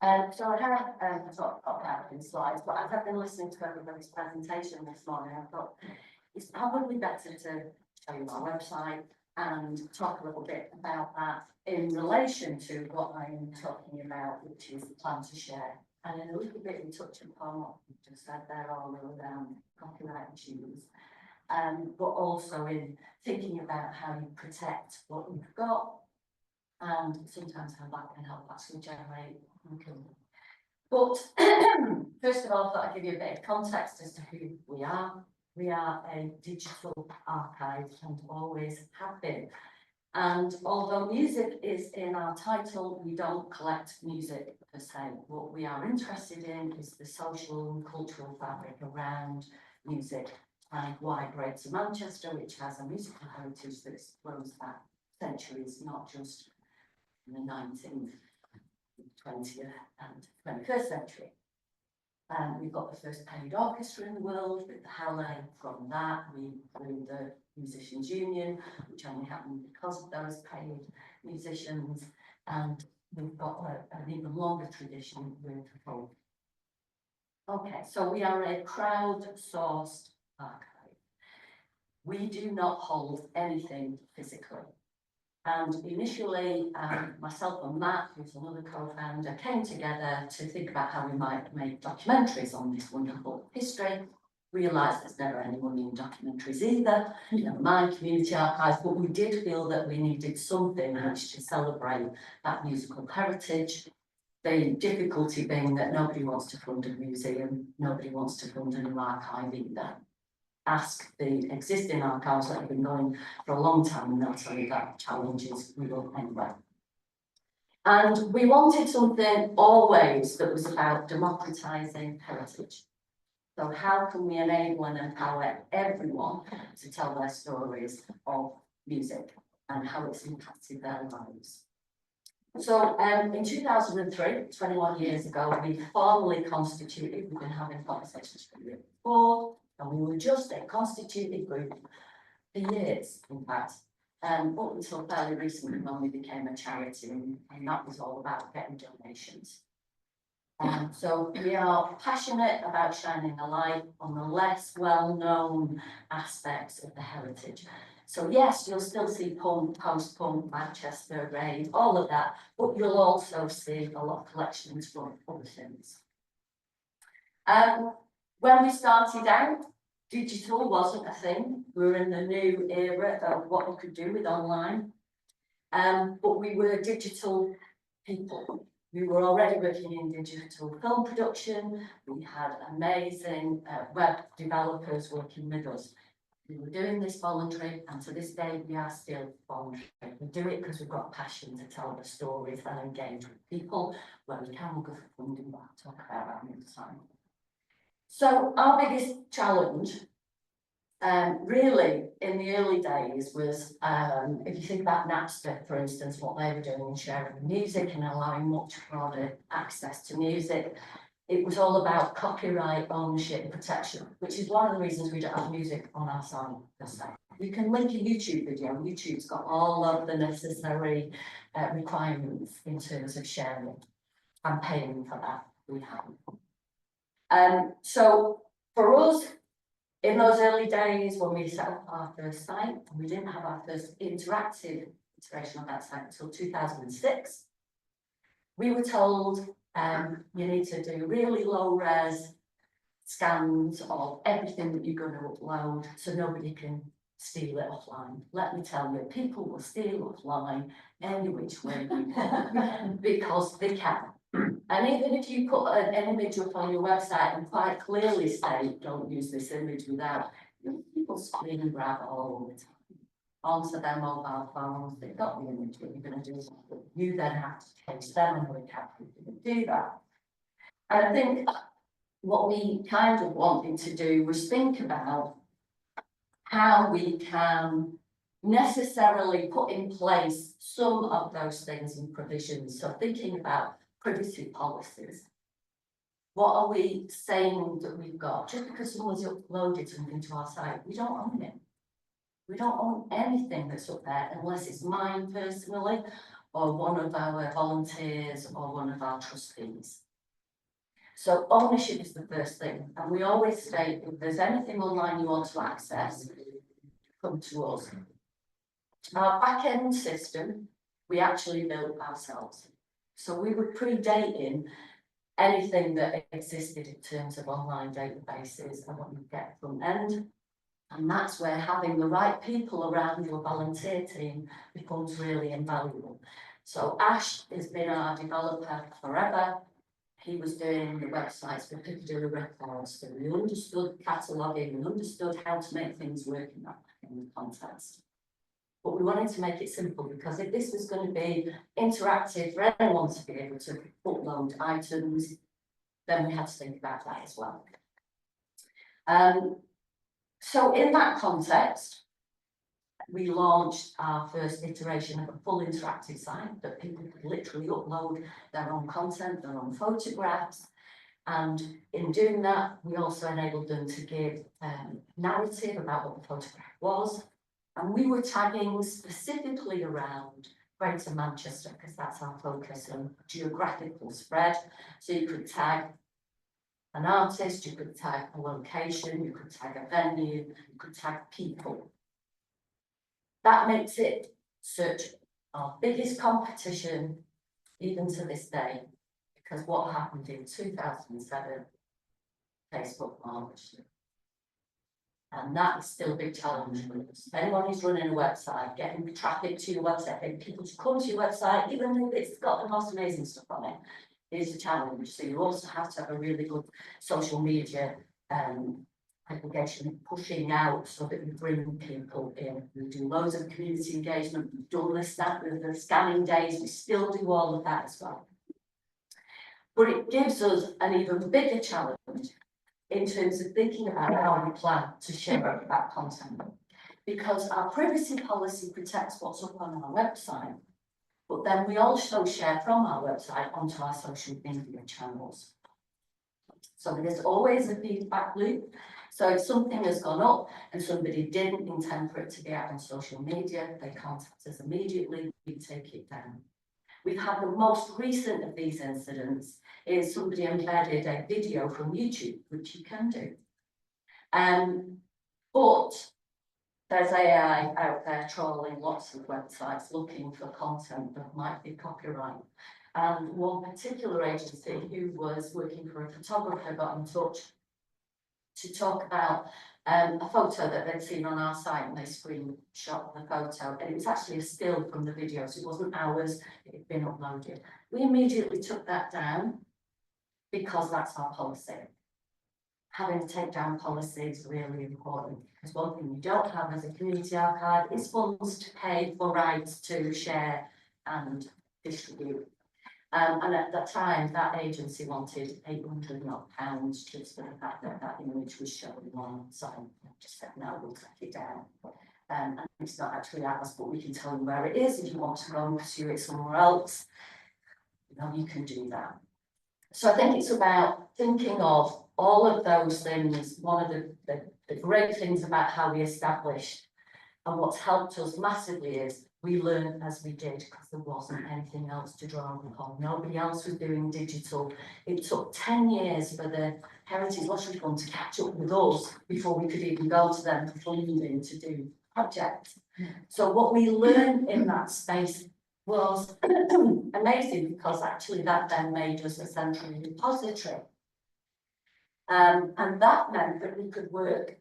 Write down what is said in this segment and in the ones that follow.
So I have talked about in slides, but as I've been listening to everybody's presentation this morning, I thought it's probably better to show you my website and talk a little bit about that in relation to what I'm talking about, which is plan to share. And in a little bit in touch upon what you just said there, all around copyright issues, but also in thinking about how you protect what you've got, and sometimes how that can help actually generate income. But first of all, I thought I'd give you a bit of context as to who we are. We are a digital archive and always have been. And although music is in our title, we don't collect music per se. What we are interested in is the social and cultural fabric around music, and why Greater Manchester, which has a musical heritage that flows back centuries, not just in the 19th, 20th and 21st century. We've got the first paid orchestra in the world with the Halle. From that, we grew the Musicians Union, which only happened because of those paid musicians. And we've got an even longer tradition with folk. Okay, so we are a crowd-sourced archive. We do not hold anything physically. And initially, myself and Matt, who's another co-founder, came together to think about how we might make documentaries on this wonderful history. Realised there's never any money in documentaries either, never mind community archives, but we did feel that we needed something in which to celebrate that musical heritage. The difficulty being that nobody wants to fund a museum, nobody wants to fund a new archive either. Ask the existing archives that have been going for a long time, and they'll tell you that challenge is real anyway. And we wanted something always that was about democratising heritage. So how can we enable and empower everyone to tell their stories of music and how it's impacted their lives? So in 2003, 21 years ago, we formally constituted, we've been having conversations for the year before, and we were just a constituted group for years, in fact, up until fairly recently when we became a charity, and that was all about getting donations. So we are passionate about shining a light on the less well-known aspects of the heritage. So yes, you'll still see punk, post-punk, Manchester, rave, all of that, but you'll also see a lot of collections from other things. When we started out, digital wasn't a thing. We were in the new era of what we could do with online, but we were digital people. We were already working in digital film production. We had amazing web developers working with us. We were doing this voluntary, and to this day, we are still voluntary. We do it because we've got a passion to tell the stories and engage with people. Where we can, we'll go for funding, but I'll talk about that another time. So our biggest challenge, really, in the early days was, if you think about Napster, for instance, what they were doing in sharing music and allowing much broader access to music, it was all about copyright ownership and protection, which is one of the reasons we don't have music on our site per se. You can link a YouTube video. YouTube's got all of the necessary requirements in terms of sharing and paying for that. We haven't. So for us, in those early days when we set up our first site, we didn't have our first interactive iteration of that site until 2006. We were told you need to do really low res scans of everything that you're going to upload so nobody can steal it offline. Let me tell you, people will steal offline any which way you want because they can. And even if you put an image up on your website and quite clearly say, don't use this image without, people screen and grab all the time onto their mobile phones. They've got the image, what you're going to do is you then have to chase them and work out who can do that. And I think what we kind of wanted to do was think about how we can necessarily put in place some of those things and provisions. So thinking about privacy policies. What are we saying that we've got? Just because someone's uploaded something to our site, we don't own it. We don't own anything that's up there unless it's mine personally or one of our volunteers or one of our trustees. So ownership is the first thing, and we always state if there's anything online you want to access, come to us. Our back-end system, we actually built ourselves. So we were predating anything that existed in terms of online databases and what you get front end. And that's where having the right people around your volunteer team becomes really invaluable. So Ash has been our developer forever. He was doing the websites for Piccadilly Records, so we understood cataloguing and understood how to make things work in that context. But we wanted to make it simple because if this was going to be interactive for anyone to be able to upload items, then we had to think about that as well. So in that context, we launched our first iteration of a full interactive site that people could literally upload their own content, their own photographs. And in doing that, we also enabled them to give narrative about what the photograph was. And we were tagging specifically around Greater Manchester, because that's our focus on geographical spread. So you could tag an artist, you could tag a location, you could tag a venue, you could tag people. That makes it search our biggest competition, even to this day, because what happened in 2007, Facebook launched. And that is still a big challenge for us. Anyone who's running a website, getting traffic to your website, getting people to come to your website, even if it's got the most amazing stuff on it, is a challenge. So you also have to have a really good social media aggregation pushing out so that you bring people in. We do loads of community engagement. We've done this, that with the scanning days. We still do all of that as well. But it gives us an even bigger challenge in terms of thinking about how we plan to share that content. Because our privacy policy protects what's up on our website, but then we also share from our website onto our social media channels. So there's always a feedback loop. So if something has gone up and somebody didn't intend for it to be out on social media, they contact us immediately, we take it down. We've had the most recent of these incidents is somebody embedded a video from YouTube, which you can do. But there's AI out there trolling lots of websites looking for content that might be copyright. And one particular agency who was working for a photographer got in touch to talk about a photo that they'd seen on our site, and they screenshot the photo, and it was actually a still from the video, so it wasn't ours, it had been uploaded. We immediately took that down because that's our policy. Having a takedown policy is really important, because one thing you don't have as a community archive is funds to pay for rights to share and distribute. And at that time, that agency wanted £800 just for the fact that that image was shown on site. I just said, no, we'll take it down. And it's not actually ours, but we can tell you where it is. If you want to go and pursue it somewhere else, you can do that. So I think it's about thinking of all of those things. One of the great things about how we established and what's helped us massively is we learned as we did, because there wasn't anything else to draw upon. Nobody else was doing digital. It took 10 years for the Heritage Lottery Fund to catch up with us before we could even go to them for funding to do projects. So what we learned in that space was amazing, because actually that then made us a central repository. And that meant that we could work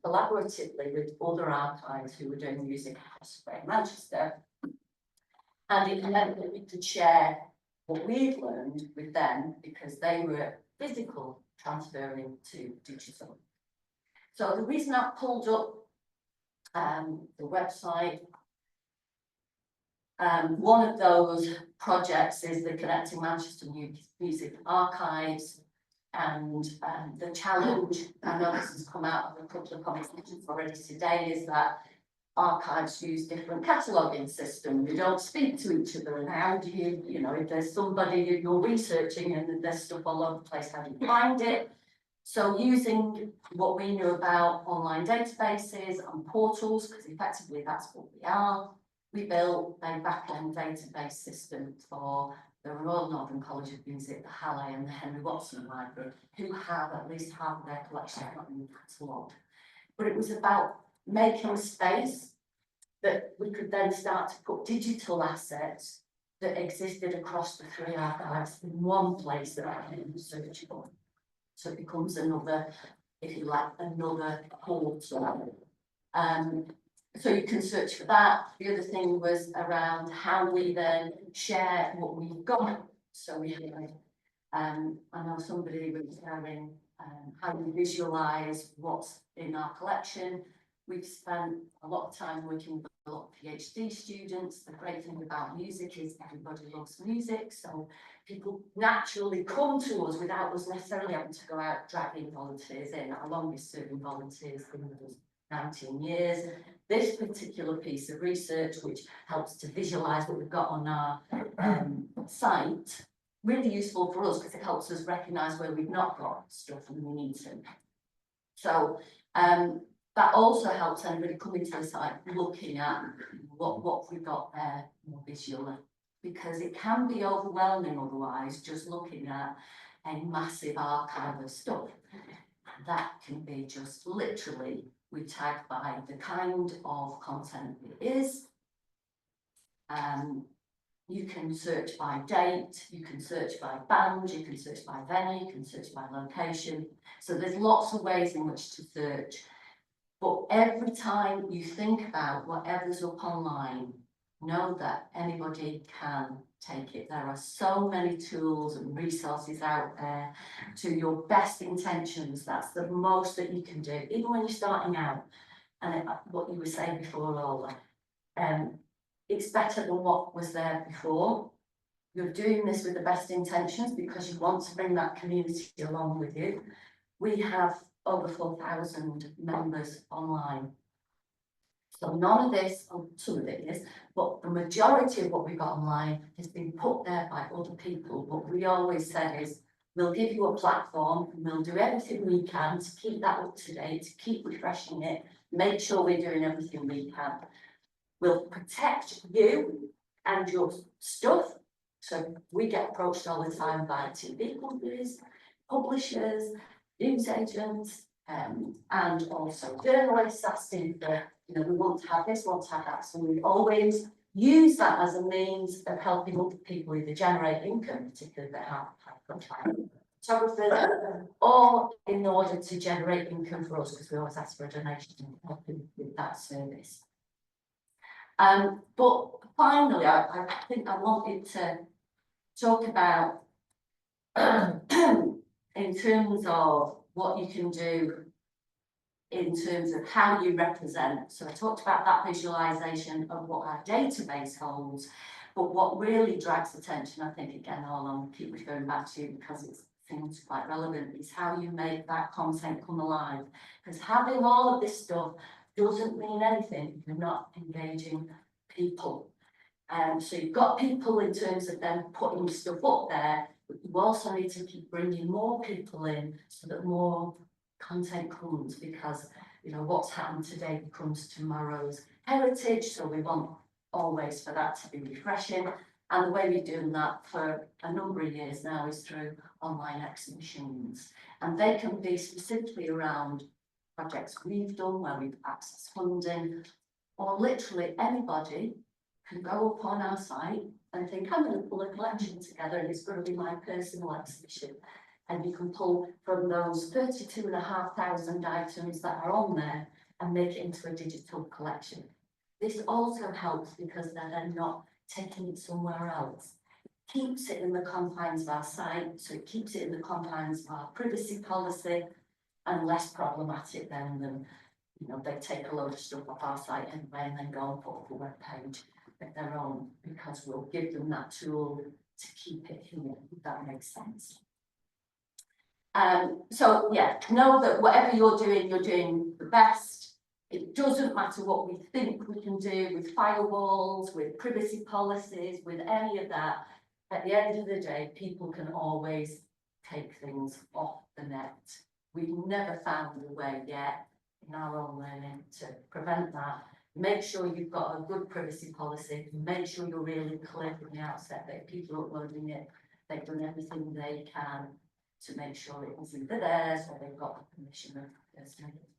collaboratively with other archives who were doing music across Greater Manchester. And it meant that we could share what we'd learned with them, because they were physical transferring to digital. So the reason I pulled up the website, one of those projects is the Connecting Manchester Music Archives. And the challenge, I know this has come out of a couple of conversations already today, is that archives use different cataloguing systems. You don't speak to each other, and how do you, if there's somebody you're researching and there's stuff all over the place, how do you find it? So using what we knew about online databases and portals, because effectively that's what we are, we built a back-end database system for the Royal Northern College of Music, the Halle and the Henry Watson Library, who have at least half of their collection not in the catalogue. But it was about making space that we could then start to put digital assets that existed across the three archives in one place that I can search for. So it becomes another, if you like, another portal. So you can search for that. The other thing was around how we then share what we've got. So we had, I know somebody was sharing how we visualise what's in our collection. We've spent a lot of time working with a lot of PhD students. The great thing about music is everybody loves music, so people naturally come to us without us necessarily having to go out dragging volunteers in. Our longest serving volunteers been with us 19 years. This particular piece of research, which helps to visualise what we've got on our site, really useful for us because it helps us recognise where we've not got stuff and we need to. So that also helps anybody coming to the site looking at what we've got there more visually, because it can be overwhelming otherwise just looking at a massive archive of stuff. That can be just literally, we tag by the kind of content it is. You can search by date, you can search by band, you can search by venue, you can search by location. So there's lots of ways in which to search. But every time you think about whatever's up online, know that anybody can take it. There are so many tools and resources out there to your best intentions. That's the most that you can do, even when you're starting out. And what you were saying before, Lola, it's better than what was there before. You're doing this with the best intentions because you want to bring that community along with you. We have over 4,000 members online. So none of this, some of it is, but the majority of what we've got online has been put there by other people. What we always said is, we'll give you a platform and we'll do everything we can to keep that up to date, to keep refreshing it, make sure we're doing everything we can. We'll protect you and your stuff. So we get approached all the time by TV companies, publishers, news agents, and also journalists asking for, you know, we want to have this, want to have that. So we always use that as a means of helping other people either generate income, particularly that have photographers, or in order to generate income for us, because we always ask for a donation to help with that service. But finally, I think I wanted to talk about in terms of what you can do in terms of how you represent. So I talked about that visualization of what our database holds, but what really drags attention, I think, again, I'll keep referring back to you because it seems quite relevant, is how you make that content come alive. Because having all of this stuff doesn't mean anything if you're not engaging people. So you've got people in terms of them putting stuff up there, but you also need to keep bringing more people in so that more content comes, because you know what's happened today becomes tomorrow's heritage. So we want always for that to be refreshing, and the way we've done that for a number of years now is through online exhibitions, and they can be specifically around projects we've done where we've accessed funding, or literally anybody can go up on our site and think, I'm going to pull a collection together and it's going to be my personal exhibition. And you can pull from those 32,500 items that are on there and make it into a digital collection. This also helps because they're then not taking it somewhere else. It keeps it in the confines of our site, so it keeps it in the confines of our privacy policy and less problematic than you know, they take a load of stuff off our site anyway and then go and put up a web page of their own, because we'll give them that tool to keep it here, if that makes sense. So yeah, know that whatever you're doing the best. It doesn't matter what we think we can do with firewalls, with privacy policies, with any of that. At the end of the day, people can always take things off the net. We've never found a way yet in our own learning to prevent that. make sure you've got a good privacy policy, make sure you're really clear from the outset that if people are uploading it, they've done everything they can to make sure it was either theirs or they've got the permission of theirs to make it